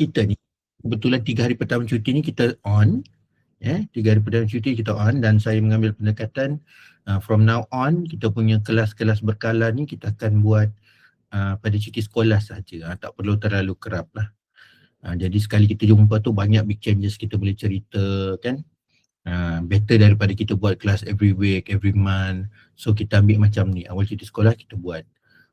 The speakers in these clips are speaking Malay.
kita ni kebetulan 3 hari pertama cuti ni kita on, 3 hari pertama cuti kita on, dan saya mengambil pendekatan from now on kita punya kelas-kelas berkala ni kita akan buat pada cuti sekolah saja, tak perlu terlalu kerap lah. Jadi sekali kita jumpa tu banyak big changes kita boleh cerita kan. Better daripada kita buat kelas every week, every month. So kita ambil macam ni, awal cuti sekolah kita buat.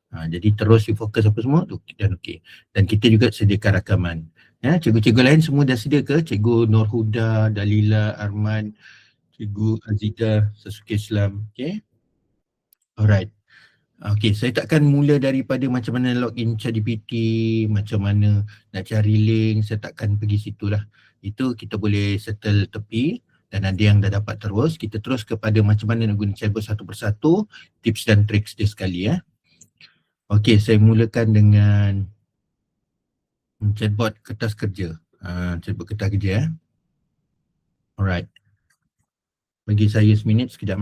Jadi terus you fokus apa semua tu dan okey. Dan kita juga sediakan rakaman. Cikgu-cikgu lain semua dah sedia ke? Cikgu Nurhuda, Dalila, Arman, Cikgu Azida, Sasuke Islam. Okay. Alright. Okay, saya takkan mula daripada macam mana login ChatGPT, macam mana nak cari link, saya takkan pergi situ lah. Itu kita boleh settle tepi dan ada yang dah dapat terus. Kita terus kepada macam mana nak guna chatbot satu persatu, tips dan tricks dia sekali ya. Okay, saya mulakan dengan chatbot kertas kerja. Chatbot kertas kerja ya. Alright. Bagi saya seminit sekejap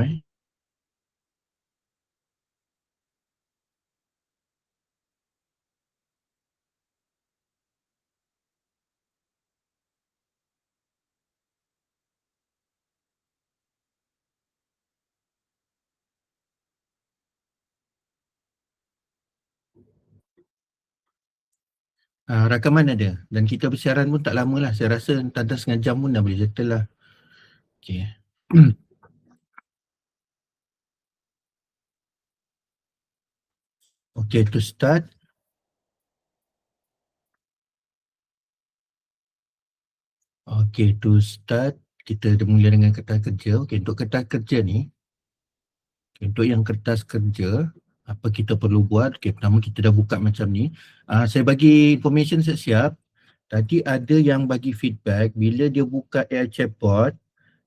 rakaman ada dan kita bersiaran pun tak lama lah. Saya rasa tanda setengah jam pun dah boleh settle lah. Okay. Okay, to start. Okay, to start kita mula dengan kertas kerja. Okay, untuk kertas kerja ni, untuk yang kertas kerja, apa kita perlu buat? Okay, pertama kita dah buka macam ni. Saya bagi information siap-siap. Tadi ada yang bagi feedback bila dia buka AI chatbot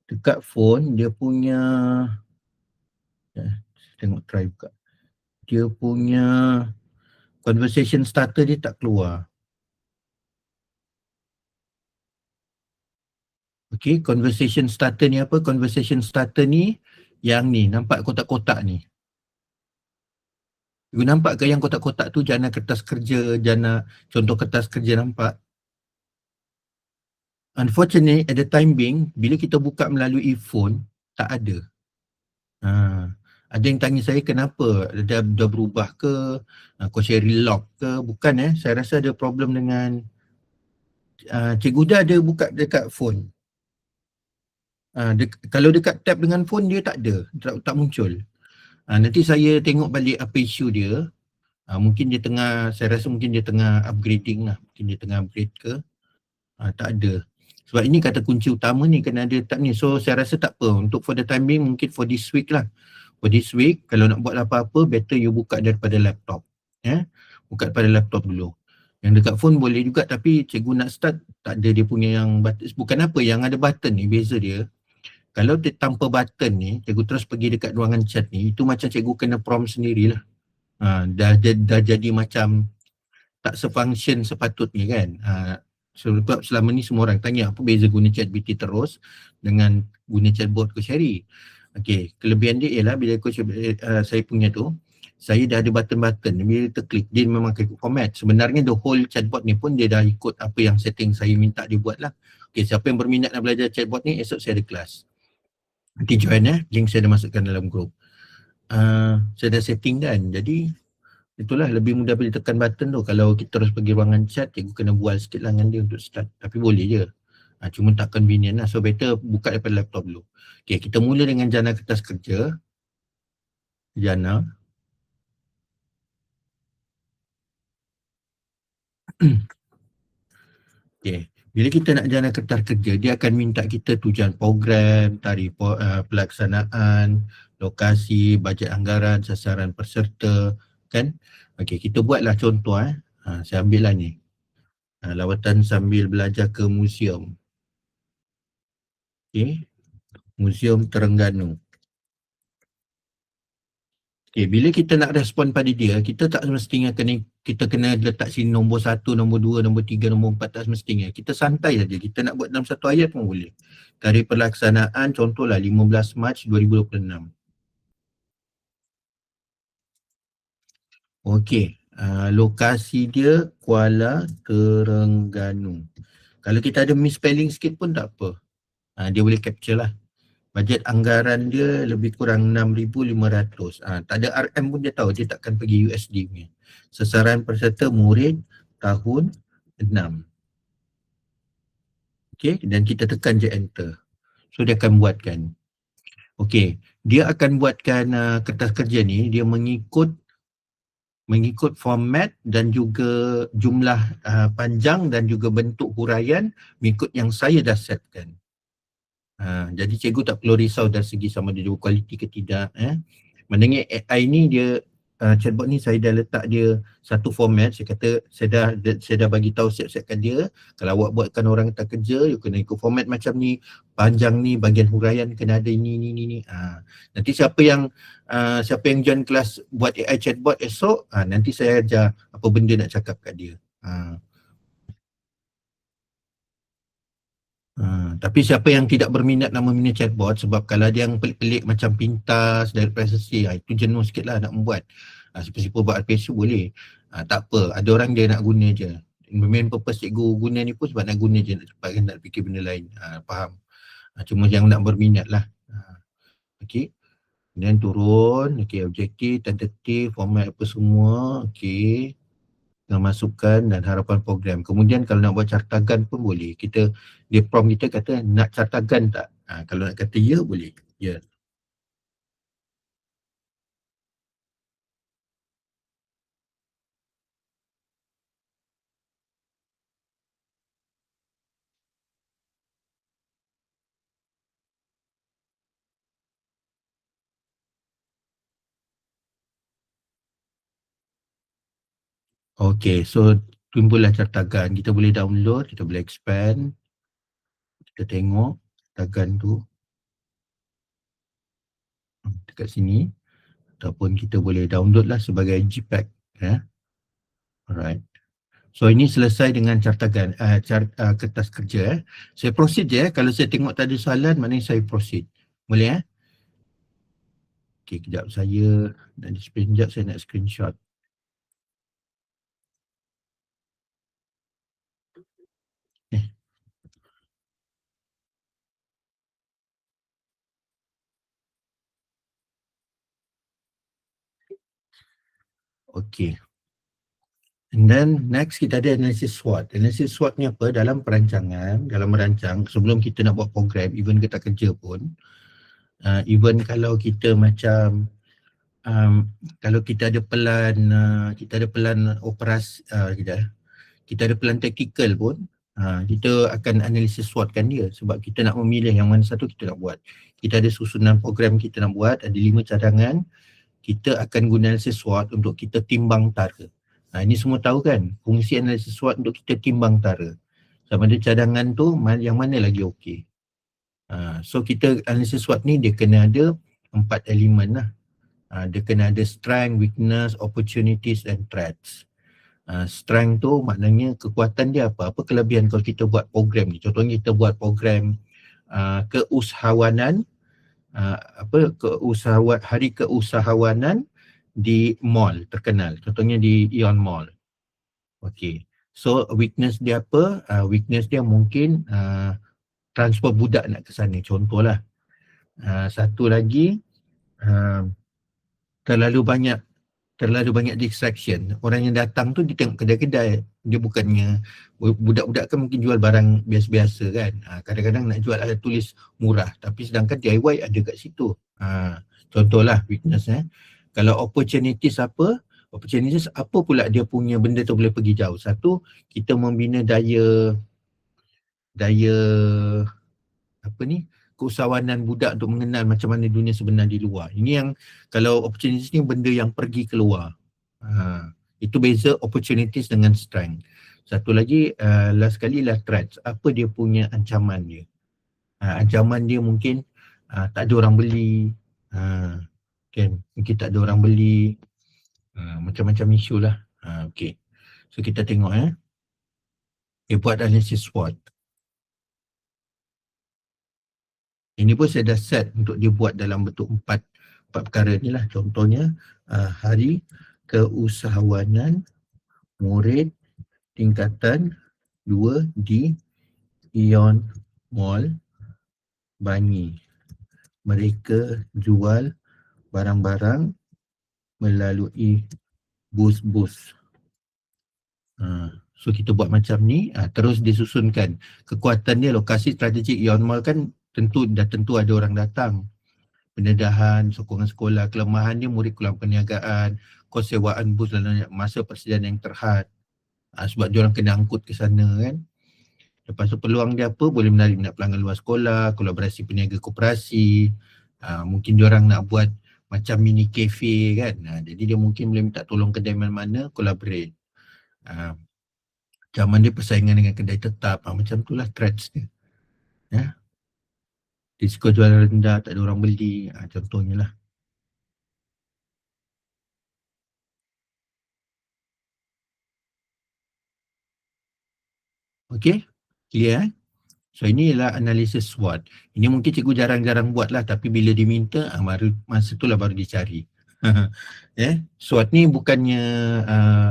dekat phone, dia punya tengok try buka. Dia punya conversation starter dia tak keluar. Okay, conversation starter ni apa? Conversation starter ni yang ni, nampak kotak-kotak ni. You nampak ke yang kotak-kotak tu jana kertas kerja, jana contoh kertas kerja nampak? Unfortunately, at the time being, bila kita buka melalui phone, tak ada. Ada yang tanya saya kenapa, dah berubah ke, Cautionary lock ke, bukan saya rasa ada problem dengan Cikgu dah ada buka dekat phone. Kalau dekat tab dengan phone dia tak ada, tak muncul. Nanti saya tengok balik apa isu dia. Mungkin dia tengah, saya rasa mungkin dia tengah upgrading lah. Mungkin dia tengah upgrade ke. Tak ada. Sebab ini kata kunci utama ni kena ada tab ni. So saya rasa tak apa. Untuk for the time being mungkin for this week lah. For this week kalau nak buat apa-apa better you buka daripada laptop. Buka daripada laptop dulu. Yang dekat phone boleh juga tapi cikgu nak start tak ada dia punya yang button. Bukan apa yang ada button ni, beza dia. Kalau dia tanpa button ni, cikgu terus pergi dekat ruangan chat ni, itu macam cikgu kena prompt sendirilah. Dah jadi macam tak sefunction sepatutnya kan. Sebab selama ni semua orang tanya apa beza guna ChatGPT terus dengan guna chatbot Cautionary. Okey, kelebihan dia ialah bila saya punya tu, saya dah ada button-button. Bila terklik, dia memang ikut format. Sebenarnya the whole chatbot ni pun dia dah ikut apa yang setting saya minta dia buat lah. Okey, siapa yang berminat nak belajar chatbot ni, esok saya ada kelas. Nanti join link saya dah masukkan dalam group. Saya dah setting kan, jadi itulah lebih mudah bila tekan button tu. Kalau kita terus pergi ruangan chat, cikgu kena bual sikit lah dengan dia untuk start. Tapi boleh je. Cuma tak convenient lah. So better buka daripada laptop dulu. Okay, kita mula dengan jana kertas kerja. Jana. Okay. Bila kita nak jana kertas kerja, dia akan minta kita tujuan program, tarikh pelaksanaan, lokasi, bajet anggaran, sasaran peserta, kan? Okey, kita buatlah contoh saya ambil lah ni. Lawatan sambil belajar ke museum. Okey. Museum Terengganu. Okay, bila kita nak respon pada dia, kita tak semestinya kita kena letak sini nombor 1, nombor 2, nombor 3, nombor 4, tak semestinya. Kita santai saja. Kita nak buat dalam satu ayat pun boleh. Tarikh pelaksanaan contohlah 15 Mac 2026. Okey, Lokasi dia Kuala Terengganu. Kalau kita ada misspelling sikit pun tak apa. Dia boleh capture lah. Bajet anggaran dia lebih kurang 6,500. Tak ada RM pun dia tahu, dia takkan pergi USD punya. Sasaran peserta murid tahun 6. Okay, dan kita tekan je enter. So dia akan buatkan. Okay, dia akan buatkan kertas kerja ni, dia mengikut format dan juga jumlah panjang dan juga bentuk huraian mengikut yang saya dah setkan. Jadi cikgu tak perlu risau dari segi sama dia kualiti ke tidak. Maknanya AI ni dia chatbot ni saya dah letak dia satu format. Saya kata saya dah bagi tahu siap-siapkan dia. Kalau awak buatkan orang tak kerja, you kena ikut format macam ni, panjang ni, bahagian huraian kena ada ni. Nanti siapa yang join kelas buat AI chatbot esok, nanti saya ajar apa benda nak cakap kat dia. Tapi siapa yang tidak berminat nama mini chatbot, sebab kalau ada yang pelik-pelik macam pintas dari prestasi, itu jenuh sikit lah nak membuat. Siapa-siapa buat RPSU boleh. Tak apa, ada orang dia nak guna je. Main purpose cikgu guna ni pun sebab nak guna je, nak cepat kan, nak fikir benda lain. Faham? Cuma yang nak berminat lah. Okay. Dan turun, okay, objektif, tentatif, format apa semua, okay. Dengan masukan dan harapan program. Kemudian kalau nak buat cartagan pun boleh. Dia prompt kita kata nak cartagan tak? Kalau nak kata ya, boleh. Ya. Okay, so timbullah cartagan. Kita boleh download, kita boleh expand. Kita tengok cartagan tu dekat sini. Ataupun kita boleh download lah sebagai JPEG. Alright. So ini selesai dengan cartagan, kertas kerja. Saya proceed je. Kalau saya tengok tak ada soalan, maknanya saya proceed. Boleh Okay, kejap saya nak display, kejap saya nak screenshot. Okay. And then next kita ada analisis SWOT. Analisis SWOT ni apa? Dalam perancangan, dalam merancang, sebelum kita nak buat program, even kita kerja pun, even kalau kita macam, kalau kita ada pelan operasi, kita ada pelan taktikal pun, kita akan analisis SWOT kan dia, sebab kita nak memilih yang mana satu kita nak buat. Kita ada susunan program kita nak buat, ada 5 cadangan, kita akan guna analisis SWOT untuk kita timbang tara. Ini semua tahu kan, fungsi analisis SWOT untuk kita timbang tara. Sama ada cadangan tu yang mana lagi okey. So kita analisis SWOT ni dia kena ada 4 elemen lah. Dia kena ada strength, weakness, opportunities and threats. Strength tu maknanya kekuatan dia apa? Apa kelebihan kalau kita buat program ni? Contohnya kita buat program keusahawanan, hari keusahawanan di mall terkenal, contohnya di Ion Mall. Okay, so weakness dia apa? Weakness dia mungkin transport budak nak ke sana, contohlah. Satu lagi, terlalu banyak distraction. Orang yang datang tu dia tengok kedai-kedai, dia bukannya, budak-budak kan mungkin jual barang biasa-biasa kan. Kadang-kadang nak jual ada tulis murah, tapi sedangkan DIY ada kat situ. Contohlah weakness. Kalau opportunities apa? Opportunities apa pula dia punya benda tu boleh pergi jauh. Satu, kita membina daya keusahawanan budak untuk mengenal macam mana dunia sebenar di luar. Ini yang kalau opportunities ni benda yang pergi keluar. Itu beza opportunities dengan strength. Satu lagi, last kali lah threats. Apa dia punya ancaman dia? Ancaman dia mungkin tak ada orang beli. Kan, mungkin tak ada orang beli, macam-macam isu lah. Okay, so kita tengok dia buat analisis SWOT. Ini pun saya dah set untuk dia buat dalam bentuk 4 perkara ni lah. Contohnya hari keusahawanan murid tingkatan 2 di Ion Mall Bangi. Mereka jual barang-barang melalui bus-bus. So kita buat macam ni, terus disusunkan. Kekuatan dia, lokasi strategik Ion Mall kan tentu ada orang datang. Pendedahan, sokongan sekolah, kelemahannya murid kurang perniagaan, kos sewaan bus dalam masa persediaan yang terhad. Sebab diorang kena angkut ke sana kan. Lepas tu peluang dia apa? Boleh menarik minat pelanggan luar sekolah, kolaborasi peniaga koperasi. Mungkin diorang nak buat macam mini cafe kan. Jadi dia mungkin boleh minta tolong kedai mana-mana, collaborate. Zaman dia persaingan dengan kedai tetap, macam itulah threats dia. Ya. Diskon jualan rendah, tak ada orang beli, contohnya lah. Okey, clear eh? So ini ialah analisis SWOT. Ini mungkin cikgu jarang-jarang buat lah, tapi bila diminta, masa itulah baru dicari. SWOT ni bukannya,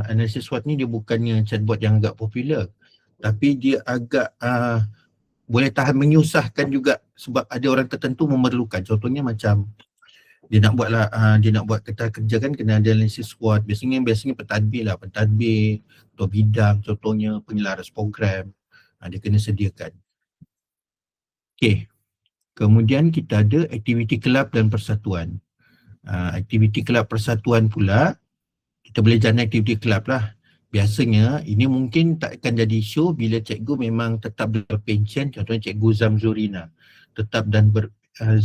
analisis SWOT ni dia bukannya chatbot yang agak popular, tapi dia agak boleh tahan menyusahkan juga sebab ada orang tertentu memerlukan. Contohnya macam dia nak buat kerja kan, kena ada analisis SWOT. Biasanya pentadbir atau bidang, contohnya penyelaras program, dia kena sediakan. Okey. Kemudian kita ada aktiviti kelab dan persatuan. Aktiviti kelab persatuan pula, kita boleh jalan aktiviti kelab lah. Biasanya ini mungkin tak akan jadi isu bila cikgu memang tetap berpencen, contohnya cikgu Zamzurina.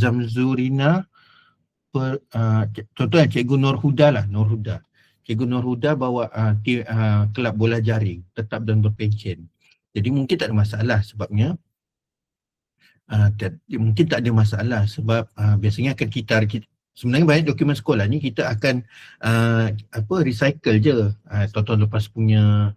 Zamzurina, contohnya cikgu Nurhuda lah, Cikgu Nurhuda bawa kelab bola jaring, tetap dan berpencen. Jadi mungkin tak ada masalah sebabnya mungkin tak ada masalah sebab biasanya akan kita sebenarnya banyak dokumen sekolah ni kita akan recycle je. Tahun lepas punya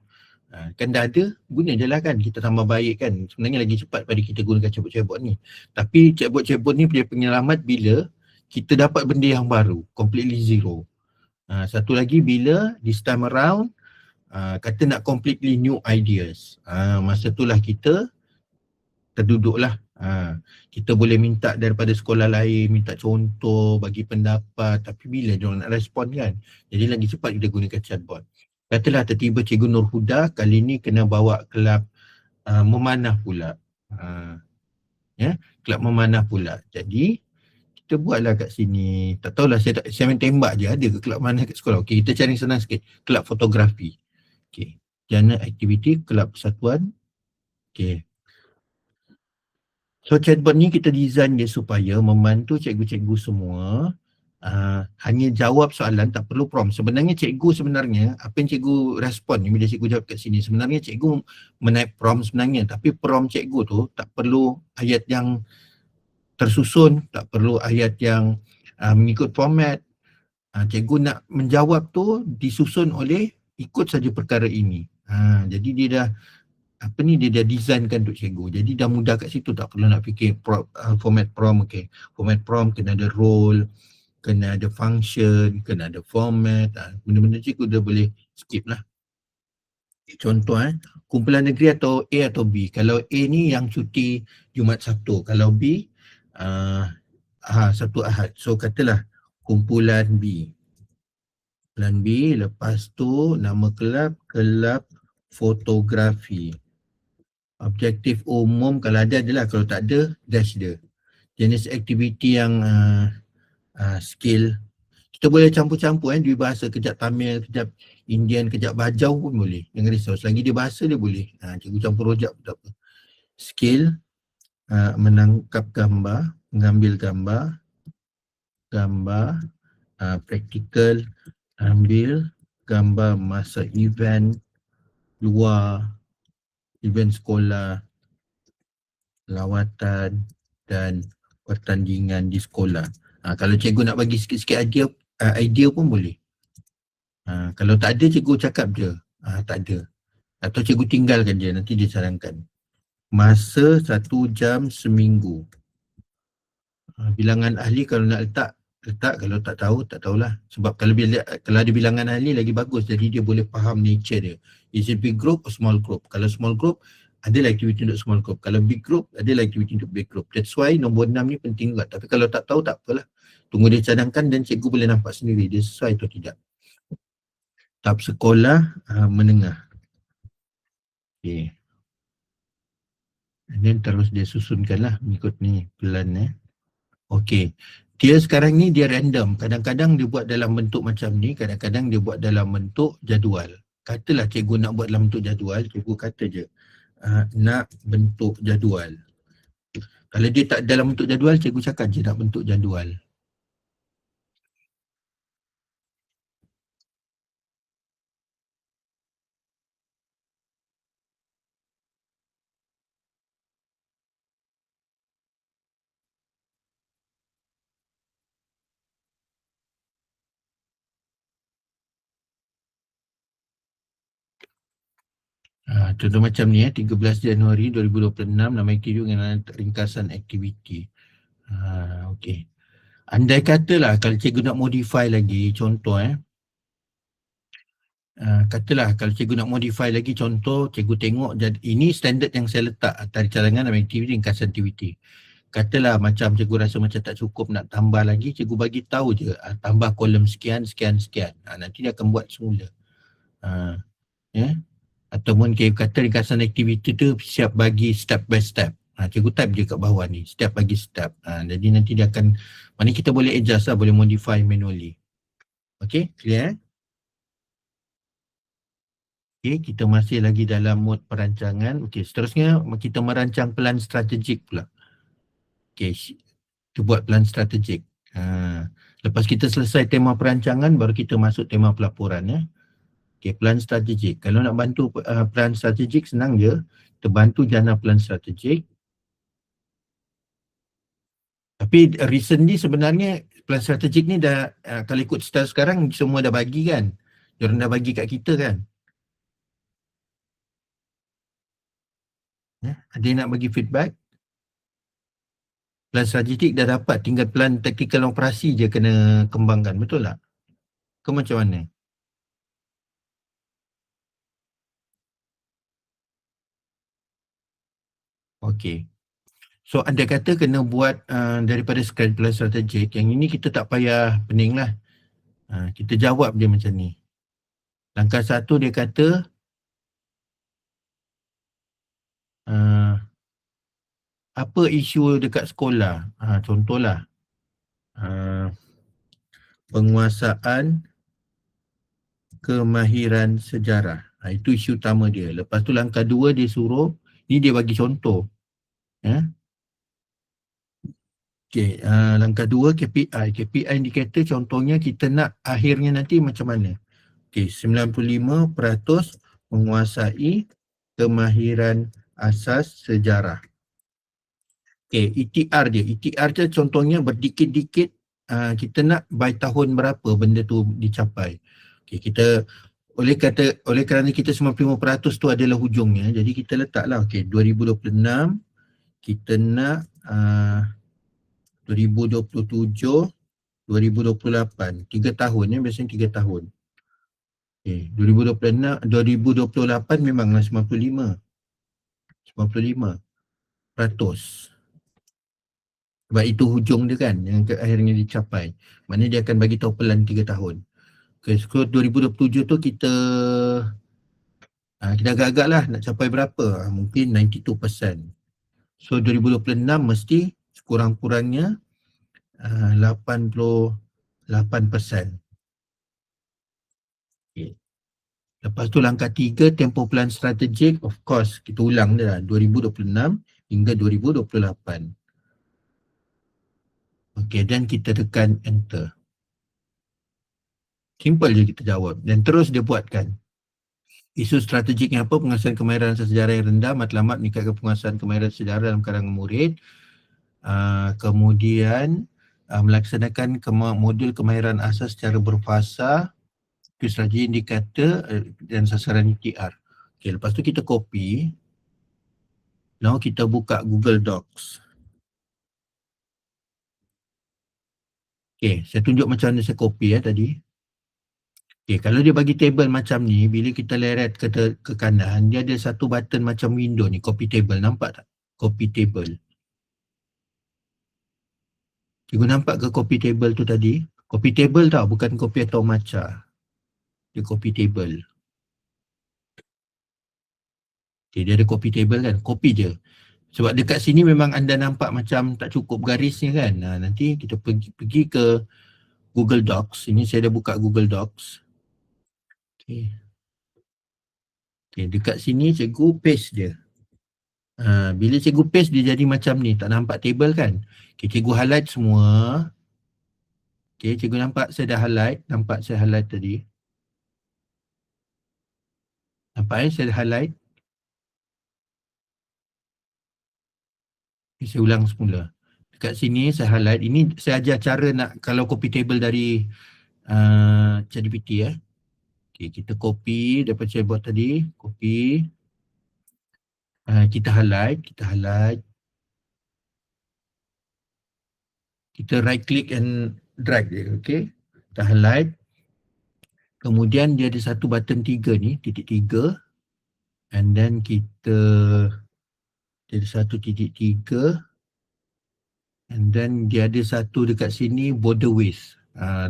kan dah ada, guna je lah kan, kita tambah baik kan. Sebenarnya lagi cepat pada kita gunakan chatbot ni. Tapi chatbot ni punya penyelamat bila kita dapat benda yang baru, completely zero. Satu lagi bila this time around kata nak completely new ideas. Masa itulah kita terduduklah. Kita boleh minta daripada sekolah lain, minta contoh, bagi pendapat, tapi bila dia nak respon kan. Jadi lagi cepat kita gunakan chatbot. Katalah tiba-tiba Cikgu Nurhuda kali ni kena bawa kelab memanah pula. Kelab memanah pula. Jadi kita buatlah kat sini. Tak tahulah, saya main tembak je, ada ke kelab mana kat sekolah. Okey, kita cari senang sikit. Kelab fotografi. Okey. Jana aktiviti kelab persatuan. Okey. So chatbot ni kita design dia supaya membantu cikgu-cikgu semua hanya jawab soalan, tak perlu prompt. Sebenarnya apa yang cikgu respon ni bila cikgu jawab kat sini, sebenarnya cikgu menaik prompt sebenarnya, tapi prompt cikgu tu tak perlu ayat yang tersusun, tak perlu ayat yang mengikut format. Cikgu nak menjawab tu disusun oleh ikut saja perkara ini. Jadi dia dah dia dah designkan untuk cikgu. Jadi dah mudah kat situ, tak perlu nak fikir format prompt. Okay. Format prompt kena ada role, kena ada function, kena ada format. Benda-benda cikgu dah boleh skip lah. Contoh kumpulan negeri atau A atau B. Kalau A ni yang cuti Jumaat Sabtu. Kalau B Sabtu Ahad. So katalah kumpulan B. Kumpulan B, lepas tu nama kelab fotografi. Objektif umum kalau ada adalah, kalau tak ada dash dia. Jenis aktiviti yang skill, kita boleh campur-campur dua bahasa, kejap Tamil, kejap Indian, kejap Bajau pun boleh. Jangan risau, selagi dia bahasa dia boleh. Cikgu campur rojak pun tak apa. Skill, menangkap gambar, mengambil gambar, praktikal, ambil gambar masa event luar, event sekolah, lawatan dan pertandingan di sekolah. Kalau cikgu nak bagi sikit-sikit idea pun boleh. Kalau tak ada, cikgu cakap je tak ada. Atau cikgu tinggalkan je, nanti dia sarankan. Masa 1 jam seminggu. Bilangan ahli kalau nak letak Tak, kalau tak tahu, tak tahulah. Sebab kalau ada bilangan ahli lagi bagus, jadi dia boleh faham nature dia. Is it big group or small group? Kalau small group, ada aktiviti untuk small group. Kalau big group, ada aktiviti untuk big group. That's why nombor 6 ni penting juga. Tapi kalau tak tahu, tak apalah. Tunggu dia cadangkan dan cikgu boleh nampak sendiri dia sesuai atau tidak. Tahap sekolah menengah. Okay. And then terus dia susunkanlah mengikut ni plan Okay. Dia sekarang ni dia random. Kadang-kadang dia buat dalam bentuk macam ni, kadang-kadang dia buat dalam bentuk jadual. Katalah cikgu nak buat dalam bentuk jadual, cikgu kata je nak bentuk jadual. Kalau dia tak dalam bentuk jadual, cikgu cakap je nak bentuk jadual. Contoh macam ni 13 Januari 2026 nama aktiviti dengan ringkasan aktiviti. Okey. Andai katalah kalau cikgu nak modify lagi, contoh katalah kalau cikgu nak modify lagi, contoh cikgu tengok ini standard yang saya letak atas cadangan nama aktiviti ringkasan aktiviti. Katalah macam cikgu rasa macam tak cukup nak tambah lagi, cikgu bagi tahu je tambah kolom sekian. Nanti dia akan buat semula. Ataupun cikgu kata ringkasan aktiviti tu siap bagi step by step. Cikgu type je kat bawah ni, step bagi step. Jadi nanti dia akan, mana kita boleh adjust lah, boleh modify manually. Okay, clear? Okay, kita masih lagi dalam mode perancangan. Okay, seterusnya kita merancang plan strategik pula. Okay, kita buat plan strategik. Lepas kita selesai tema perancangan, baru kita masuk tema pelaporan. Okay, plan strategik. Kalau nak bantu plan strategik, senang je. Kita bantu jana plan strategik. Tapi recently sebenarnya plan strategik ni dah, kalau ikut style sekarang, semua dah bagi kan. Diorang dah bagi kat kita kan. Ada yang nak bagi feedback? Plan strategik dah dapat, tinggal plan taktikal operasi je kena kembangkan. Betul tak? Ke macam mana? Okay. So anda kata kena buat daripada sekali plan strategik, yang ini kita tak payah pening lah. Kita jawab dia macam ni. Langkah satu dia kata apa isu dekat sekolah. Contohlah penguasaan kemahiran sejarah. Itu isu utama dia. Lepas tu langkah dua dia suruh, ni dia bagi contoh. Okay, langkah dua KPI. KPI indikator contohnya kita nak akhirnya nanti macam mana. Okay, 95% menguasai kemahiran asas sejarah. Okay, ETR dia. ETR dia contohnya berdikit-dikit kita nak by tahun berapa benda tu dicapai. Okay, kita oleh kerana kita 95% tu adalah hujungnya, jadi kita letaklah okay, 2026 kita nak 2027, 2028, 3 tahun biasanya 3 tahun. Okay, 2028 memanglah 95%. Sebab itu hujung dia kan yang akhirnya dicapai. Maknanya dia akan bagi tahu pelan 3 tahun. Okay, so 2027 tu kita agak-agak lah nak capai berapa? Mungkin 92%. So 2026 mesti kurang-kurangnya 88%. Okay. Lepas tu langkah 3, tempoh plan strategik, of course kita ulang dia lah, 2026 hingga 2028. Okay, dan kita tekan enter. Simple je kita jawab dan terus dia buatkan. Isu strategiknya apa? Penguasaan kemahiran sejarah yang rendah, matlamat meningkatkan penguasaan kemahiran sejarah dalam kalangan murid. Kemudian melaksanakan modul kemahiran asas secara berfasa, strategi indikator dan sasaran UTR. Okay, lepas tu kita copy. Now kita buka Google Docs. Okay, saya tunjuk macam mana saya copy tadi. Okay, kalau dia bagi table macam ni, bila kita leret ke kanan, dia ada satu button macam window ni, copy table. Nampak tak? Copy table. Cikgu nampak ke copy table tu tadi? Copy table tau, bukan copy atau maca. Dia copy table. Okay, dia ada copy table kan? Copy je. Sebab dekat sini memang anda nampak macam tak cukup garisnya kan? Nanti kita pergi ke Google Docs. Ini saya dah buka Google Docs. Okay. Okay, dekat sini cikgu paste dia. Bila cikgu paste dia jadi macam ni, tak nampak table kan? Okay, cikgu highlight semua. Okay, cikgu nampak saya dah highlight. Nampak saya highlight tadi. Nampak saya dah highlight. Okay, saya ulang semula. Dekat sini saya highlight. Ini saya ajar cara nak kalau copy table dari ChatGPT ya. Okay, kita copy daripada saya buat tadi. Copy. Kita highlight. Kita right click and drag dia. Okay. Kita highlight. Kemudian dia ada satu button 3 ni. Titik 3. And then kita dia ada satu titik 3. And then dia ada satu dekat sini border width.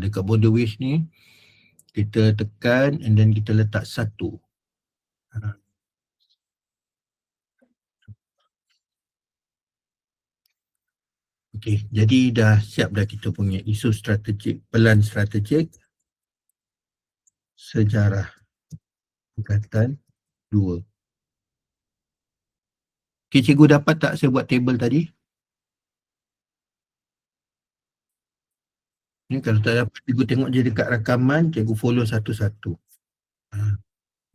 Dekat border width ni kita tekan and then kita letak 1. Okey, jadi dah siap dah kita punya isu strategik, pelan strategik, sejarah tingkatan 2. Okey, cikgu dapat tak saya buat table tadi? Ni kalau tak dapat, cikgu tengok je dekat rakaman, cikgu follow satu-satu.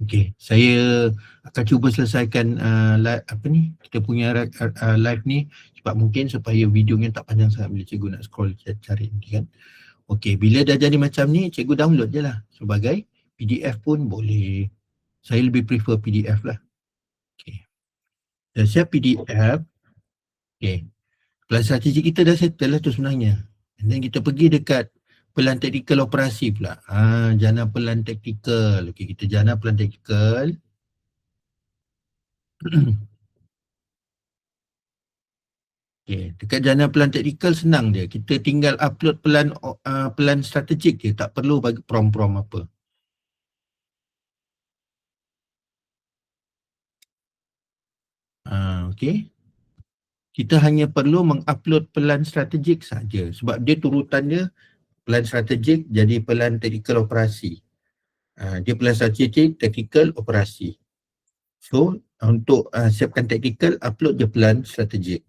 Okey, saya akan cuba selesaikan kita punya live ni cepat mungkin supaya videonya tak panjang sangat bila cikgu nak scroll cari kan. Okey, bila dah jadi macam ni, cikgu download je lah sebagai PDF pun boleh. Saya lebih prefer PDF lah. Okey. Dah siap PDF. Okey. Pelan strategik kita dah settle lah tu sebenarnya. And then kita pergi dekat pelan taktikal operasi pula. Jana pelan taktikal. Okey, kita jana pelan taktikal. Okay, dekat jana pelan taktikal senang dia. Kita tinggal upload pelan strategik je. Tak perlu bagi prom-prom apa. Okay. Kita hanya perlu mengupload pelan strategik saja. Sebab dia turutannya pelan strategik jadi pelan taktikal operasi. Dia pelan strategik, taktikal, operasi. So, untuk siapkan taktikal, upload je pelan strategik.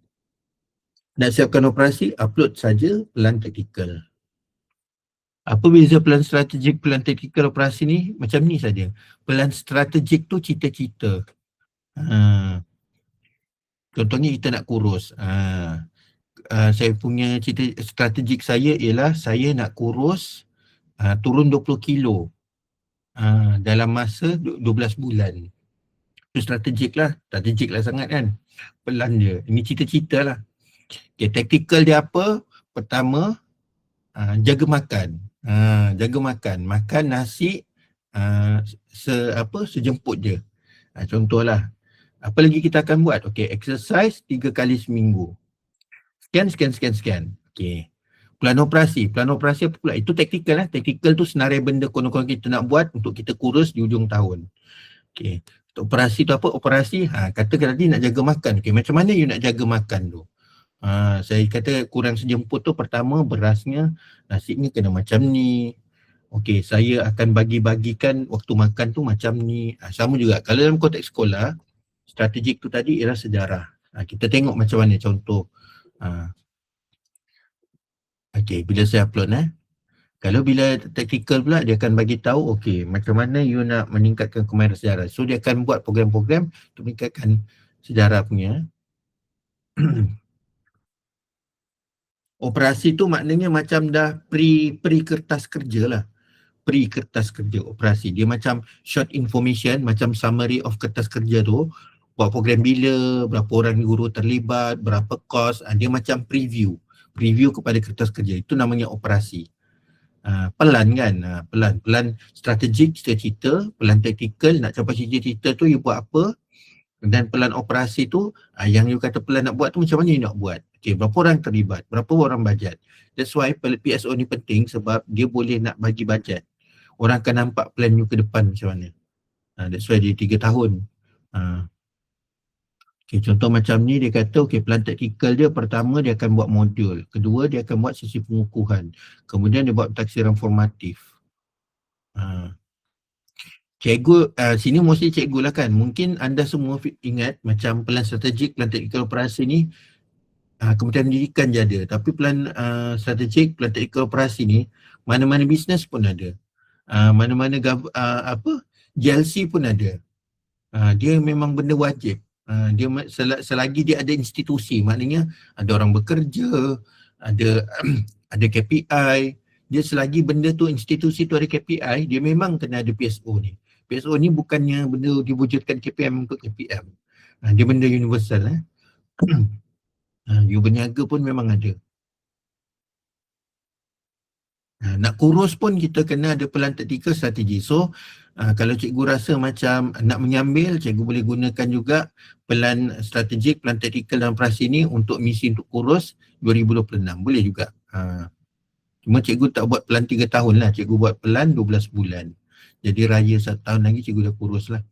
Nak siapkan operasi, upload saja pelan taktikal. Apa beza pelan strategik, pelan taktikal, operasi ni? Macam ni saja. Pelan strategik tu cita-cita. Contohnya kita nak kurus. Saya punya cita strategik saya ialah saya nak kurus turun 20 kilo dalam masa 12 bulan. Itu strategik lah sangat kan. Pelan dia. Ini cita-cita lah. Okay, taktikal dia apa? Pertama, jaga makan. Makan nasi sejemput je. Contohlah. Apa lagi kita akan buat? Okay, exercise 3 kali seminggu. Scan. Okay. Plan operasi apa pula? Itu taktikal lah. Taktikal tu senarai benda konon-konon kita nak buat untuk kita kurus di hujung tahun. Okay. Operasi tu apa? Operasi, katakan tadi nak jaga makan. Okay, macam mana you nak jaga makan tu? Saya kata kurang sejemput tu pertama berasnya, nasinya kena macam ni. Okay, saya akan bagi-bagikan waktu makan tu macam ni. Sama juga, kalau dalam konteks sekolah, strategik tu tadi ialah sejarah. Kita tengok macam mana contoh. Okay, bila saya upload kalau bila taktikal pula, dia akan bagi tahu okay, macam mana you nak meningkatkan kemahiran sejarah. So dia akan buat program-program untuk meningkatkan sejarah punya. Operasi tu maknanya macam dah pre kertas kerja lah. Pre kertas kerja operasi. Dia macam short information, macam summary of kertas kerja tu. Buat program bila, berapa orang guru terlibat, berapa kos. Dia macam preview. preview kepada kertas kerja. Itu namanya operasi. Pelan kan, pelan strategik cita-cita, pelan taktikal nak capai cita-cita tu you buat apa, dan pelan operasi tu yang you kata pelan nak buat tu macam mana you nak buat. Okay, berapa orang terlibat, berapa orang bajet. That's why PSO ni penting sebab dia boleh nak bagi bajet. Orang akan nampak plan you ke depan macam mana. That's why dia 3 tahun. Okay, contoh macam ni dia kata plan taktikal dia pertama dia akan buat modul, kedua dia akan buat sesi pengukuhan, kemudian dia buat taksiran formatif. Cikgu, sini mesti cikgu lah kan. Mungkin anda semua ingat macam pelan strategik, pelan taktikal operasi ni Kementerian Pendidikan je ada. Tapi pelan strategik, pelan taktikal operasi ni mana-mana bisnes pun ada. Mana-mana GLC pun ada. Dia memang benda wajib. Dia selagi dia ada institusi, maknanya ada orang bekerja, ada ada KPI. Dia selagi benda tu, institusi tu ada KPI, dia memang kena ada PSO ni. PSO ni bukannya benda diwujudkan KPM untuk KPM. Dia benda universal. You berniaga pun memang ada. Nak kurus pun kita kena ada pelan taktikal strategi. So, kalau cikgu rasa macam nak menyambil, cikgu boleh gunakan juga pelan strategik, pelan taktikal dan operasi ni untuk misi untuk kurus 2026. Boleh juga. Cuma cikgu tak buat pelan 3 tahun lah. Cikgu buat pelan 12 bulan. Jadi raya 1 tahun lagi cikgu dah kurus lah.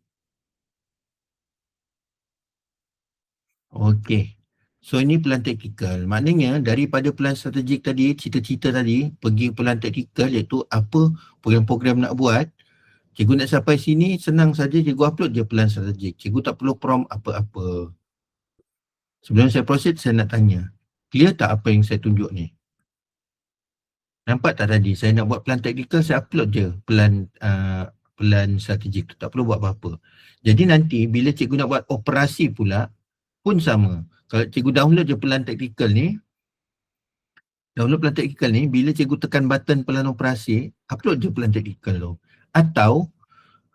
Okey. So ini pelan taktikal. Maknanya daripada pelan strategik tadi, cita-cita tadi, pergi pelan taktikal iaitu apa program-program nak buat. Cikgu nak sampai sini, senang saja cikgu upload je pelan strategik. Cikgu tak perlu prompt apa-apa. Sebelum saya proceed, saya nak tanya. Clear tak apa yang saya tunjuk ni? Nampak tak tadi? Saya nak buat pelan taktikal, saya upload je pelan strategik tu. Tak perlu buat apa-apa. Jadi nanti bila cikgu nak buat operasi pula, pun sama. Kalau cikgu download je pelan taktikal ni, bila cikgu tekan button pelan operasi, upload je pelan taktikal tu. Atau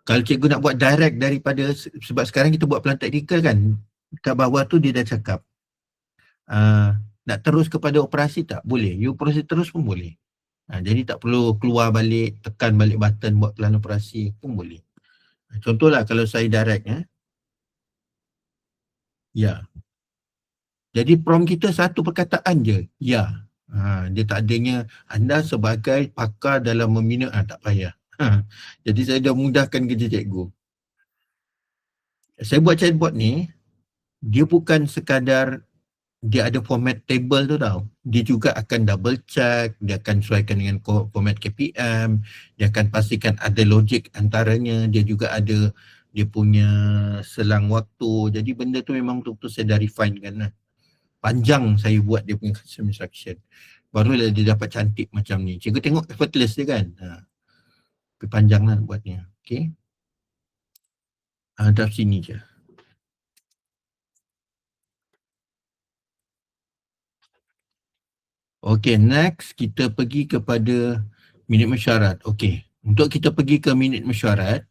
kalau cikgu nak buat direct daripada, sebab sekarang kita buat pelan taktikal kan, kat bawah tu dia dah cakap nak terus kepada operasi tak? Boleh. You proses terus pun boleh. Jadi tak perlu keluar balik, tekan balik button buat pelan operasi pun boleh. Contohlah kalau saya direct ya. Jadi prompt kita satu perkataan je, ya. Dia tak adanya anda sebagai pakar dalam membina, tak payah. Jadi saya dah mudahkan kerja cikgu. Saya buat chatbot ni, dia bukan sekadar dia ada format table tu tau. Dia juga akan double check, dia akan sesuaikan dengan format KPM, dia akan pastikan ada logik antaranya, dia juga ada dia punya selang waktu. Jadi benda tu memang betul-betul saya dah refine kan lah. Panjang saya buat dia punya custom instruction. Barulah dia dapat cantik macam ni. Cikgu tengok effortless dia kan. Tapi panjang lah buatnya. Okay. Dari sini je. Okay, next kita pergi kepada minit mesyuarat. Okay, untuk kita pergi ke minit mesyuarat,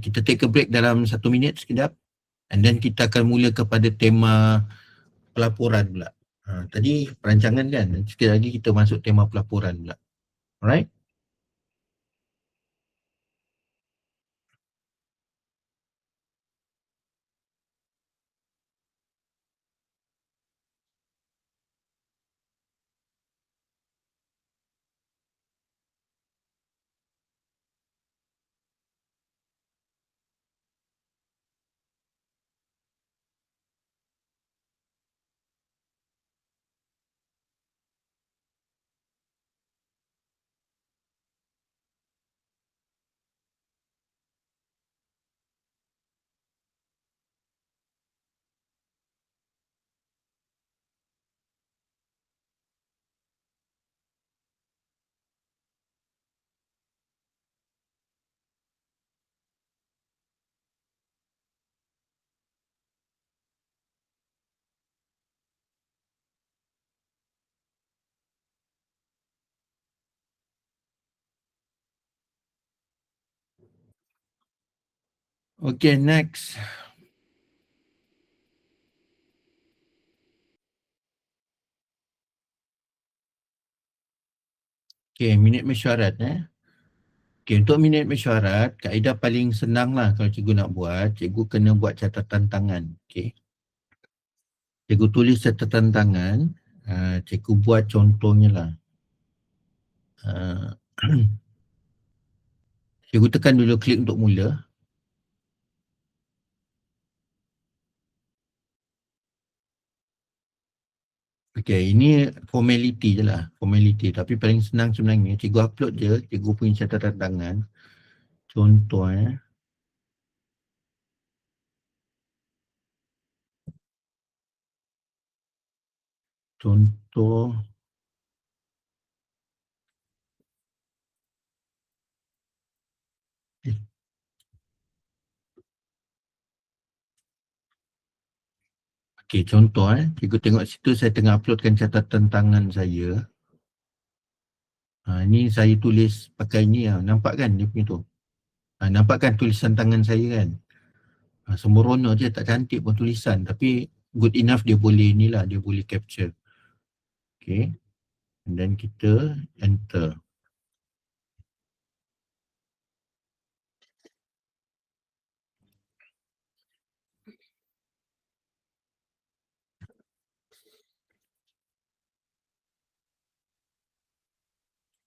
kita take a break dalam 1 minit sekejap. And then kita akan mula kepada tema pelaporan pula. Tadi perancangan kan, sekejap lagi kita masuk tema pelaporan pula. Alright? Okay, next. Okay, minit mesyuarat Okay, untuk minit mesyuarat, kaedah paling senang lah kalau cikgu nak buat, cikgu kena buat catatan tangan. Okay. Cikgu tulis catatan tangan, cikgu buat contohnya lah. Cikgu tekan dulu klik untuk mula. Okay, ini formality je lah, formality. Tapi paling senang sebenarnya, cikgu upload je, cikgu punya catatan tangan. Contoh Contoh Okay, contoh cikgu tengok situ saya tengah uploadkan catatan tangan saya. Ini saya tulis pakai ni nampak kan dia punya tu. Nampak kan tulisan tangan saya kan. Sembrono je, tak cantik pun tulisan, tapi good enough dia boleh ni lah, dia boleh capture. Okay, and then kita enter.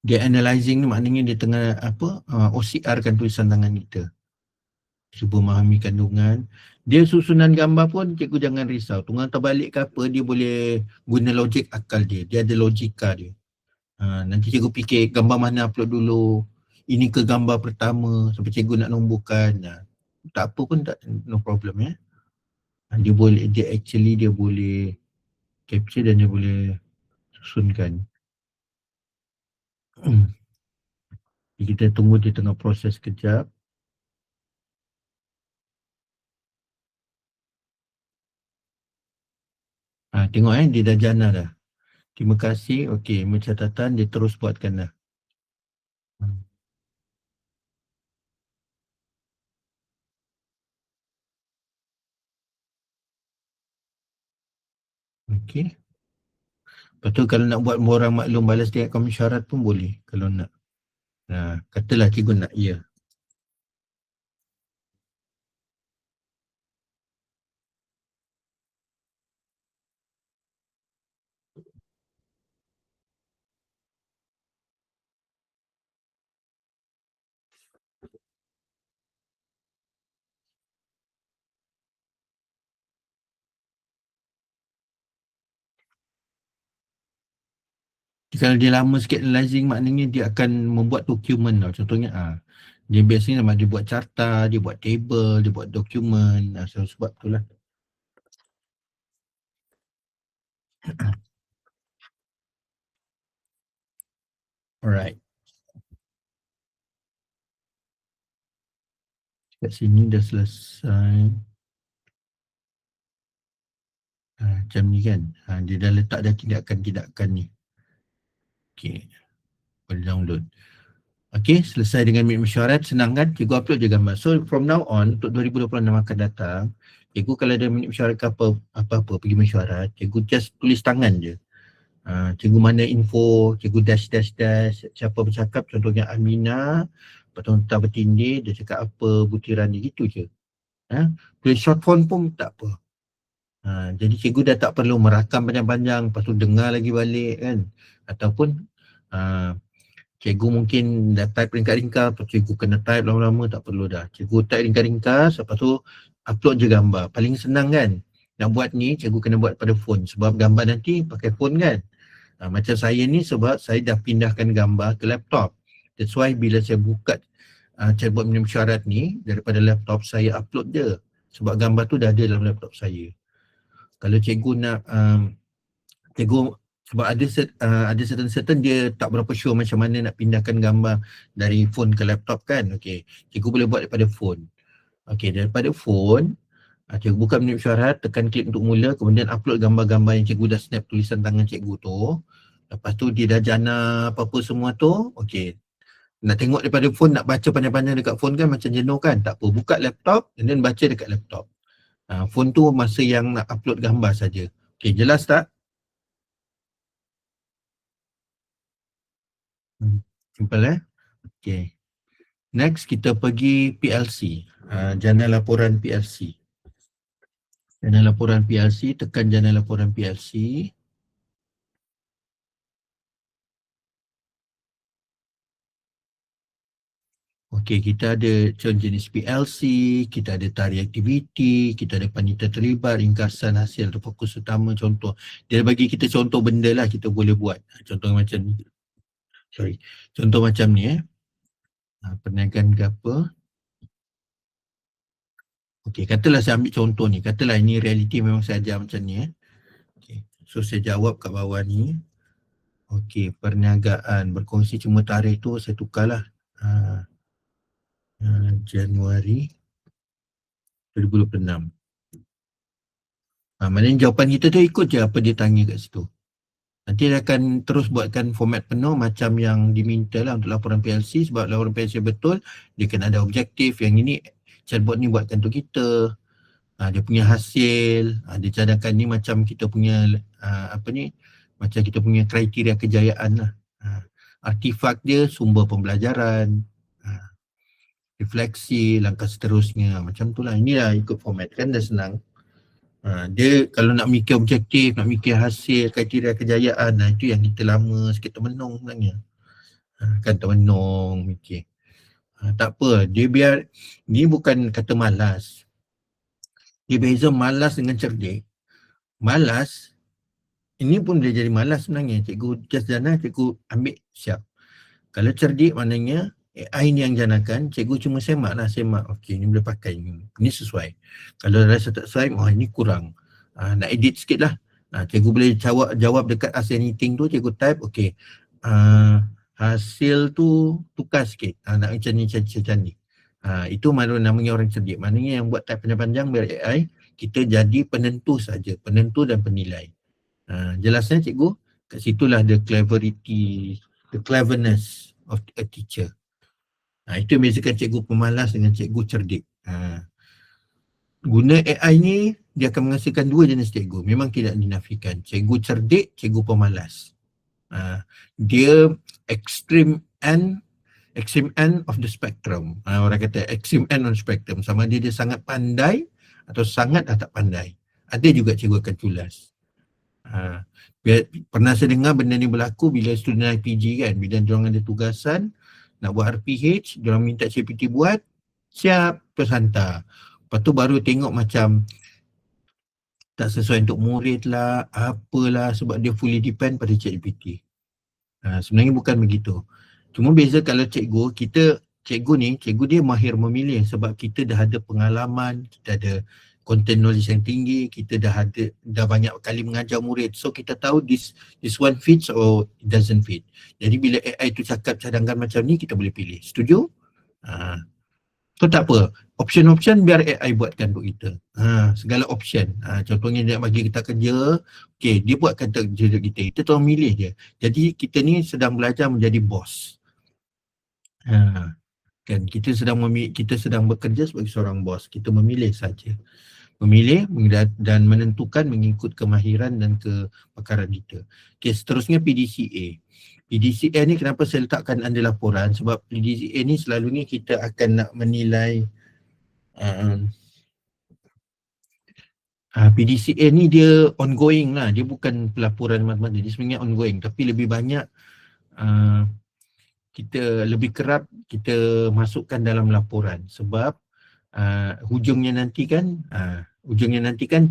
Dia analyzing ni maknanya dia tengah OCR kan tulisan tangan kita. Cuba memahami kandungan. Dia susunan gambar pun cikgu jangan risau. Tunggang terbalik ke apa, dia boleh guna logik akal dia. Dia ada logika dia. Nanti cikgu fikir gambar mana upload dulu. Ini ke gambar pertama sampai cikgu nak nomborkan. Tak apa pun tak, no problem ya. Dia boleh, dia boleh capture dan dia boleh susunkan. Kita tunggu dia tengah proses kejap. Tengok dia dah jana dah. Terima kasih. Okey, catatan dia terus buatkan dah. Okey. Lepas tu kalau nak buat orang maklum balas dia kat mesyuarat pun boleh kalau nak. Katalah cikgu nak ya. Kalau dia lama sikit analyzing, maknanya dia akan membuat dokumen tau. Contohnya dia biasanya dia buat carta, dia buat table, dia buat dokumen. Sebab itulah. Alright. Kat sini dah selesai. Macam ni kan. Dia dah letak dah tindakan-tindakan ni. Okay. Boleh download. Okay, selesai dengan minit mesyuarat. Senang kan? Cikgu upload je gambar. So from now on, untuk 2026 akan datang, cikgu kalau ada minit mesyuarat ke apa-apa pergi mesyuarat, cikgu just tulis tangan je. Cikgu mana info, cikgu dash, siapa bercakap, contohnya Amina, petang bertindih, dia cakap apa butiran dia, gitu je. Tulis short form pun tak apa. Jadi cikgu dah tak perlu merakam panjang-panjang, lepas tu dengar lagi balik kan. Ataupun cikgu mungkin dah type ringkas-ringkas, lepas cikgu kena type lama-lama, tak perlu dah. Cikgu type ringkas-ringkas, lepas tu upload je gambar. Paling senang kan. Nak buat ni, cikgu kena buat pada phone. Sebab gambar nanti pakai phone kan. Macam saya ni sebab saya dah pindahkan gambar ke laptop. That's why bila saya buka chatbot minit mesyuarat ni, daripada laptop saya upload je. Sebab gambar tu dah ada dalam laptop saya. Kalau cikgu nak, cikgu sebab ada certain dia tak berapa sure macam mana nak pindahkan gambar dari phone ke laptop kan. Okey, cikgu boleh buat daripada phone. Okey, daripada phone, cikgu buka minit mesyuarat, tekan klik untuk mula, kemudian upload gambar-gambar yang cikgu dah snap tulisan tangan cikgu tu. Lepas tu dia dah jana apa-apa semua tu. Okey, nak tengok daripada phone, nak baca panjang-panjang dekat phone kan macam jenuh kan. Tak apa, buka laptop dan baca dekat laptop. Phone tu masa yang nak upload gambar saja. Okey, jelas tak? Simple Okay. Next kita pergi PLC. Jana laporan PLC. Jana laporan PLC, tekan jana laporan PLC. Okey, kita ada jenis PLC, kita ada tarikh aktiviti, kita ada panitia terlibat, ringkasan hasil atau fokus utama, contoh. Dia bagi kita contoh benda lah kita boleh buat. Contoh macam ni. Contoh macam ni perniagaan ke apa. Okey, katalah saya ambil contoh ni. Katalah ini realiti memang saya ajar macam ni. Okay. So saya jawab kat bawah ni. Okey, perniagaan berkongsi cuma tarikh tu saya tukarlah. Januari 2026. Maknanya jawapan kita tu ikut je apa dia tanya kat situ. Nanti dia akan terus buatkan format penuh macam yang diminta lah untuk laporan PLC, sebab laporan PLC betul, dia kena ada objektif. Yang ini chatbot ni buatkan untuk kita. Dia punya hasil, dia cadangkan ni macam kita punya macam kita punya kriteria kejayaan lah. Artifak dia sumber pembelajaran, refleksi, langkah seterusnya, macam tu lah. Inilah ikut format, kan dah senang. Dia kalau nak mikir objektif, nak mikir hasil, kriteria kejayaan, itu yang kita lama sikit termenung sebenarnya. Kan termenung mikir. Tak apa, dia biar, ni bukan kata malas. Dia beza malas dengan cerdik. Malas, ini pun boleh jadi malas sebenarnya. Cikgu just jana, cikgu ambil siap. Kalau cerdik maknanya AI ni yang janakan, cikgu cuma semak. Okey, ni boleh pakai ni. Ini sesuai. Kalau rasa tak sesuai, ini kurang. Nak edit sikit lah. Cikgu boleh jawab dekat ask anything tu, cikgu type, okey. Hasil tu tukar sikit. Nak macam ni. Itu namanya orang cerdik. Maknanya yang buat type panjang-panjang biar AI, kita jadi penentu saja, penentu dan penilai. Jelasnya cikgu, kat situlah the cleverness of a teacher. Itu yang bezakan cikgu pemalas dengan cikgu cerdik. Guna AI ni, dia akan menghasilkan dua jenis cikgu. Memang tidak dinafikan. Cikgu cerdik, cikgu pemalas. Dia extreme end of the spectrum. Orang kata extreme end on spectrum. Sama dia sangat pandai atau sangat tak pandai. Ada juga cikgu akan culas. Pernah saya dengar benda ni berlaku bila student IPG kan. Bila diorang ada tugasan nak buat RPH, diorang minta CPT buat, siap, terus hantar. Lepas tu baru tengok macam tak sesuai untuk murid lah, apalah, sebab dia fully depend pada ChatGPT. Sebenarnya bukan begitu. Cuma beza kalau cikgu dia mahir memilih sebab kita dah ada pengalaman, kita ada content knowledge yang tinggi, kita dah banyak kali mengajar murid. So kita tahu this one fits or it doesn't fit. Jadi bila AI tu cakap cadangkan macam ni, kita boleh pilih. Setuju? So tak apa. Option-option biar AI buatkan untuk kita. Segala option. Contohnya dia nak bagi kita kerja, okay, dia buatkan kerja kita. Kita tolong milih je. Jadi kita ni sedang belajar menjadi bos. Kan kita sedang bekerja sebagai seorang bos. Kita memilih saja. Memilih dan menentukan mengikut kemahiran dan kepakaran kita. Okay, seterusnya PDCA. PDCA ni kenapa saya letakkan anda laporan? Sebab PDCA ni selalunya kita akan nak menilai PDCA ni dia ongoing lah. Dia bukan pelaporan mata-mata. Dia sebenarnya ongoing. Tapi lebih banyak kita lebih kerap kita masukkan dalam laporan. Sebab hujungnya nanti kan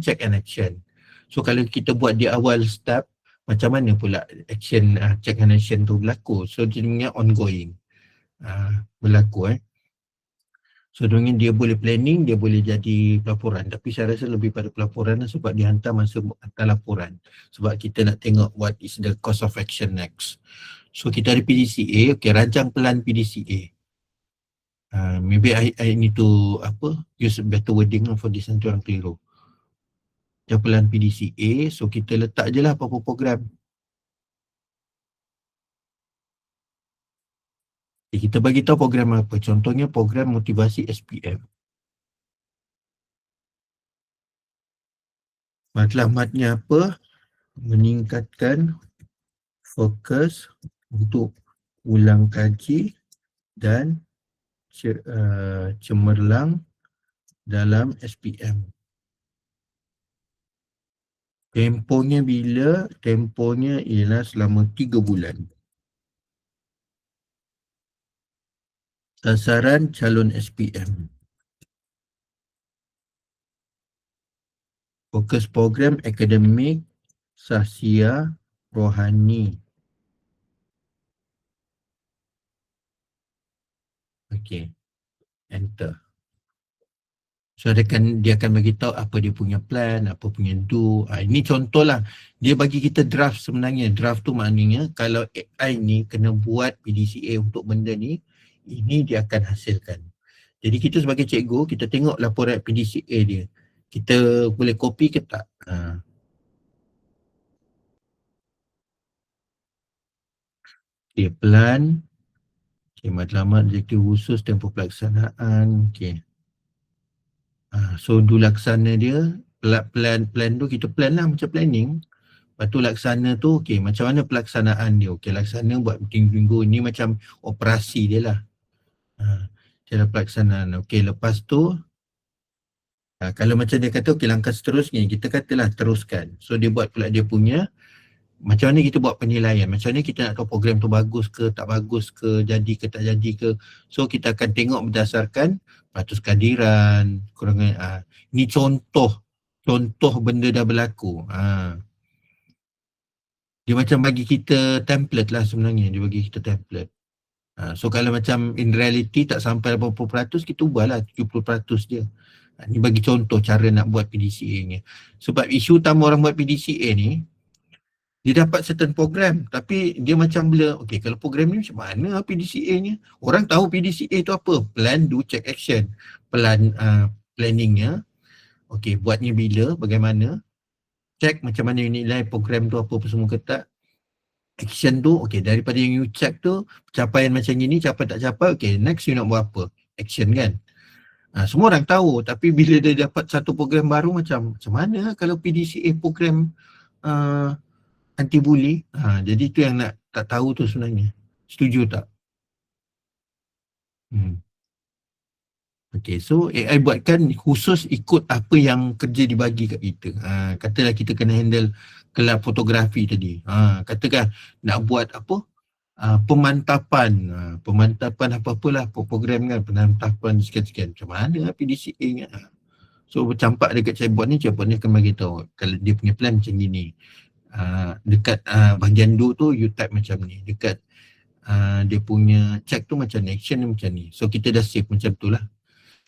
check and action. So kalau kita buat di awal step, macam mana pula action check and action tu berlaku. So sebenarnya ongoing berlaku. So dengan dia boleh planning, dia boleh jadi pelaporan. Tapi saya rasa lebih pada pelaporan lah sebab dia hantar laporan. Sebab kita nak tengok what is the course of action next. So kita ada PDCA, okay, rancang pelan PDCA. Maybe I need to use better wording for this, nanti orang keliru. Pelan PDCA, so kita letak je lah apa-apa program. Kita bagi tahu program apa. Contohnya program motivasi SPM. Matlamatnya apa? Meningkatkan fokus untuk ulang kaji dan cemerlang dalam SPM. Tempohnya bila? Tempohnya ialah selama 3 bulan. Sasaran calon SPM. Fokus program akademik, sahsia, rohani. Okey, enter. So dia akan bagi tahu apa dia punya plan, apa punya do. Ini contohlah. Dia bagi kita draft sebenarnya. Draft tu maknanya kalau AI ni kena buat PDCA untuk benda ni, ini dia akan hasilkan. Jadi kita sebagai cikgu, kita tengok laporan PDCA dia. Kita boleh copy ke tak? Okay, plan. Okay, matlamat direktif khusus tempoh pelaksanaan. Okay. So do laksana dia, plan tu kita plan lah macam planning. Lepas tu laksana tu, okay, macam mana pelaksanaan dia? Okay, laksana buat minggu-minggu ni macam operasi dia lah. Cara pelaksanaan. Okay, lepas tu, kalau macam dia kata, okay, langkah seterusnya, kita katalah teruskan. So dia buat pula dia punya, macam mana kita buat penilaian, macam mana kita nak tahu program tu bagus ke, tak bagus ke, jadi ke, tak jadi ke. So kita akan tengok berdasarkan batas kehadiran, kurangan, ni contoh benda dah berlaku. Dia macam bagi kita template lah sebenarnya, dia bagi kita template. So kalau macam in reality tak sampai 80%, kita ubahlah 70% dia. Ni bagi contoh cara nak buat PDCA ni. Sebab isu utama orang buat PDCA ni, dia dapat certain program tapi dia macam bila, okay, kalau program ni macam mana PDCA-nya? Orang tahu PDCA tu apa? Plan, do, check, action. Planningnya, okay, buatnya bila, bagaimana, check macam mana you nilai program tu apa semua ke tak. Action tu, okay, daripada yang you check tu, pencapaian macam ni, capai tak capai, okay, next you nak buat apa? Action kan? Semua orang tahu, tapi bila dia dapat satu program baru macam mana kalau PDCA program anti-bully? Jadi tu yang nak tak tahu tu sebenarnya. Setuju tak? Okay, so AI buatkan khusus ikut apa yang kerja dibagi kat kita. Katalah kita kena handle kelab fotografi tadi. Katakan nak buat apa? Pemantapan. Pemantapan apa-apalah program kan, pemantapan sekian-sekian. Macam mana PDCA-nya? So campak dekat chatbot ni akan bagi tahu kalau dia punya plan macam gini. Dekat bahagian do tu you type macam ni. Dekat dia punya check tu macam ni, action ni macam ni. So kita dah save macam tu lah.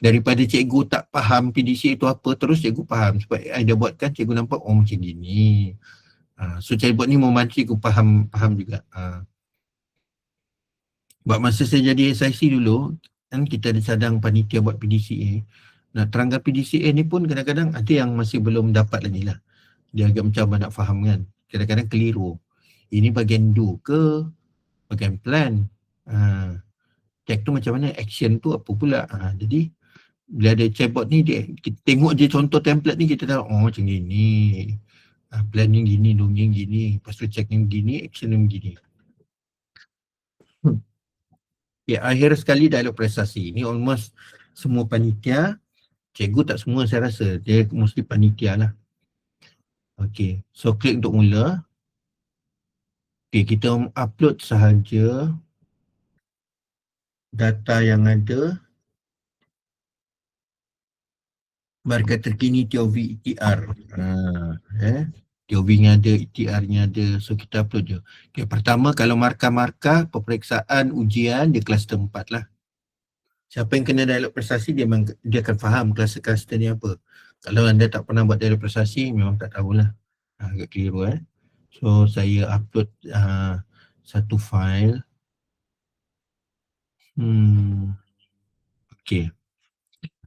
Daripada cikgu tak faham PDCA tu apa, terus cikgu faham. Sebab AI dah buatkan, cikgu nampak macam gini. So chatbot ni membantu cikgu faham juga. Buat masa saya jadi SIC dulu, kan kita ada cadang panitia buat PDCA. Nak terangkan PDCA ni pun kadang-kadang ada yang masih belum dapat lagi lah. Dia agak mencabar nak faham kan. Kadang-kadang keliru. Ini bahagian do ke, bahagian plan. Check tu macam mana, action tu apa pula. Jadi bila ada chatbot ni, kita tengok je contoh template ni, kita tahu macam gini. Plan ni gini, do ni gini. Lepas tu check ni gini, action ni gini. Ya, akhir sekali dialog prestasi. Ini almost semua panitia, cikgu tak semua saya rasa, dia mesti panitia lah. Okay, so klik untuk mula. Okay, kita upload sahaja data yang ada, markah terkini TOV ETR. TOV nya ada, ETR nya ada, so kita upload je. Okay, pertama kalau markah-markah peperiksaan ujian, dia kluster 4 lah. Siapa yang kena dialog prestasi, dia akan faham kluster ni apa. Kalau anda tak pernah buat dialog prestasi, memang tak tahulah. Agak keliru So saya upload satu file. Okay.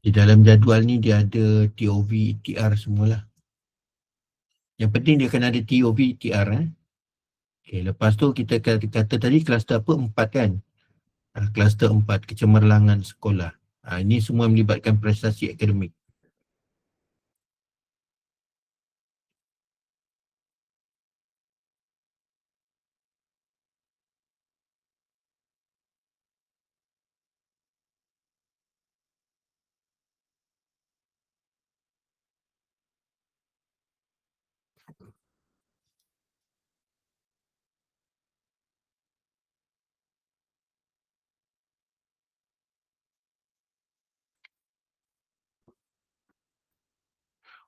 Di dalam jadual ni dia ada TOV, ETR semualah. Yang penting dia kena ada TOV, ETR. Okay, lepas tu kita kata tadi kluster apa? 4 kan? Kluster 4, kecemerlangan sekolah. Ini semua melibatkan prestasi akademik.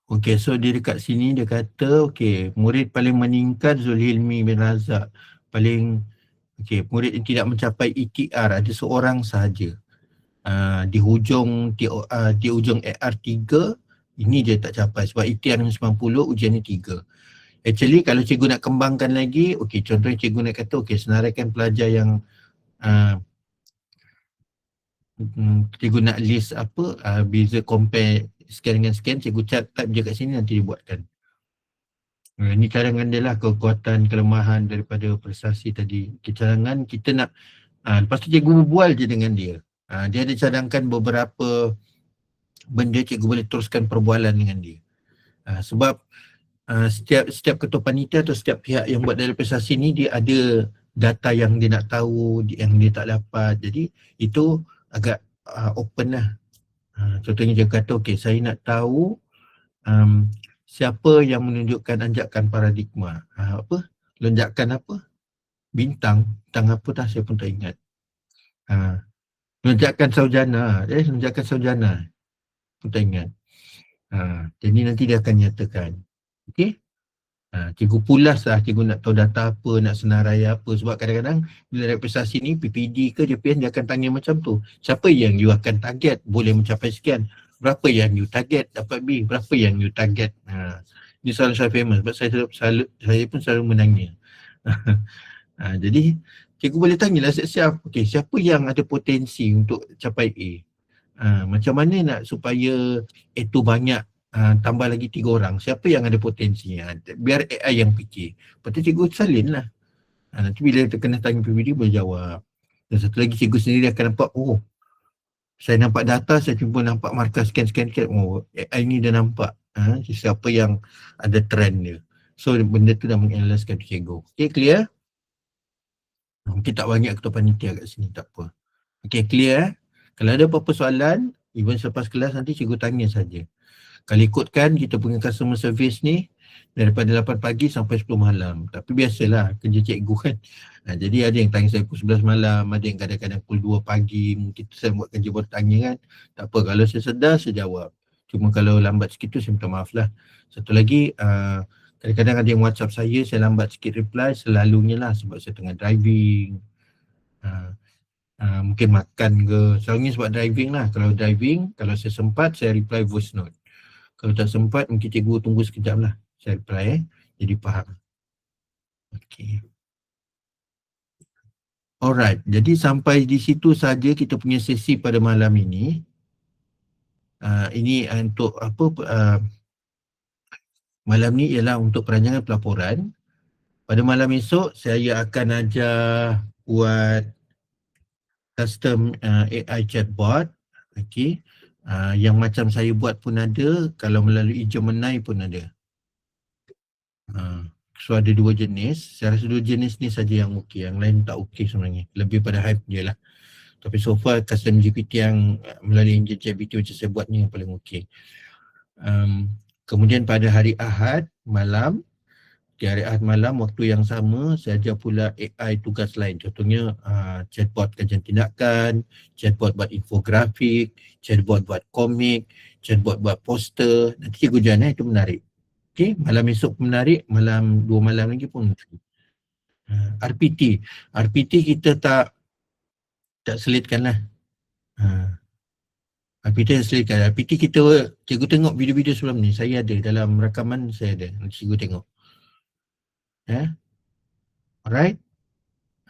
Okey, so dia dekat sini dia kata, okey, murid paling meningkat Zulhilmi bin Razak. Paling, okey, murid yang tidak mencapai ETR ada seorang sahaja. Di ujung AR3 ini dia tak capai sebab ETR 90, ujian ni 3. Actually kalau cikgu nak kembangkan lagi, okey, contohnya cikgu nak kata, okey, senaraikan pelajar yang cikgu nak list apa, beza compare scan dengan scan, cikgu type je kat sini nanti dibuatkan. Ini cadangan dia lah, kekuatan, kelemahan daripada prestasi tadi. Cadangan kita nak, lepas tu cikgu berbual je dengan dia. Dia ada cadangkan beberapa benda, cikgu boleh teruskan perbualan dengan dia. Sebab setiap ketua panitia atau setiap pihak yang buat dalam prestasi ni dia ada data yang dia nak tahu, yang dia tak dapat. Jadi itu agak open lah. Contohnya dia kata, okey, saya nak tahu siapa yang menunjukkan anjakan paradigma. Lonjakan apa? Bintang apa dah saya pun tak ingat. Lonjakan sarjana. Pun tak ingat. Jadi nanti dia akan nyatakan. Okey? Cikgu pulas lah, cikgu nak tahu data apa, nak senarai apa. Sebab kadang-kadang bila ada prestasi ni, PPD ke JPN, dia akan tanya macam tu. Siapa yang you akan target boleh mencapai sekian? Berapa yang you target dapat B? Berapa yang you target? Ini soalan saya famous sebab saya pun selalu menanya. Jadi cikgu boleh tanyalah siap-siap. Okey, siapa yang ada potensi untuk capai A? Macam mana nak supaya itu banyak, tambah lagi 3 orang, siapa yang ada potensi? Biar AI yang fikir. Lepas tu cikgu salin lah. Nanti bila kena tanya PPD boleh jawab. Dan satu lagi cikgu sendiri akan nampak, oh, saya nampak data, saya cuma nampak markah scan, oh, AI ni dah nampak siapa yang ada trend dia. So benda tu dah menganaliskan cikgu. Okay, clear? Mungkin tak banyak ketua panitia kat sini, tak apa. Okay, clear? Kalau ada apa-apa soalan, even selepas kelas nanti cikgu tanya saja. Kalau ikutkan kita punya customer service ni daripada 8 pagi sampai 10 malam. Tapi biasalah kerja cikgu kan. Jadi ada yang tanya saya pukul 11 malam, ada yang kadang-kadang pukul 2 pagi. Mungkin saya buat kerja baru tanya kan. Tak apa, kalau saya sedar saya jawab. Cuma kalau lambat sikit tu saya minta maaf lah. Satu lagi, kadang-kadang ada yang WhatsApp saya lambat sikit reply, selalunya lah sebab saya tengah driving. Mungkin makan ke, selalunya sebab driving lah. Kalau driving, kalau saya sempat saya reply voice note. Kalau tak sempat mungkin cikgu tunggu sekejap lah saya reply jadi faham. Okay. Alright, jadi sampai di situ saja kita punya sesi pada malam ini. Ini untuk malam ni ialah untuk perancangan pelaporan. Pada malam esok saya akan ajar buat custom AI chatbot. Okay. Yang macam saya buat pun ada, kalau melalui Gemini pun ada. So ada 2 jenis, saya rasa 2 jenis ni saja yang okey, yang lain tak okey sebenarnya, lebih pada hype je lah. Tapi so far custom GPT yang melalui engine ChatGPT macam saya buat ni yang paling okey. Kemudian pada hari Ahad malam, waktu yang sama saya ajar pula AI tugas lain. Contohnya chatbot kajian tindakan, chatbot buat infografik, chatbot buat komik, chatbot buat poster. Nanti cikgu Jan itu menarik. Okay, malam esok pun menarik, 2 malam lagi pun menarik. RPT kita tak selitkan lah. RPT selitkan. RPT kita, cikgu tengok video-video sebelum ni, saya ada dalam rakaman, saya ada. Nanti cikgu tengok. Alright.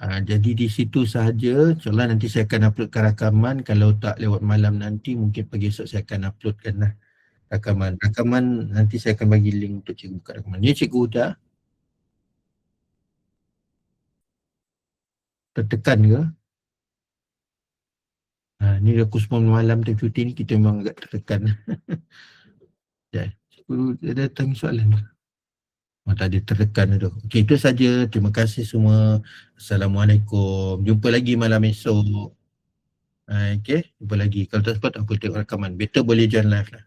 Jadi di situ sahaja. InsyaAllah nanti saya akan uploadkan rakaman. Kalau tak lewat malam nanti, mungkin pagi esok saya akan uploadkan lah rakaman. Rakaman nanti saya akan bagi link untuk cikgu buka rakaman. Ya cikgu dah? Tertekan ke? Ni aku 10 malam time cuti ni kita memang agak tertekan. Cikgu ada tanya soalan ke? Tak ada, tertekan tu. Okey, itu saja. Terima kasih semua. Assalamualaikum. Jumpa lagi malam esok. Okey, jumpa lagi. Kalau tak sempat aku tengok rakaman. Better boleh join live lah.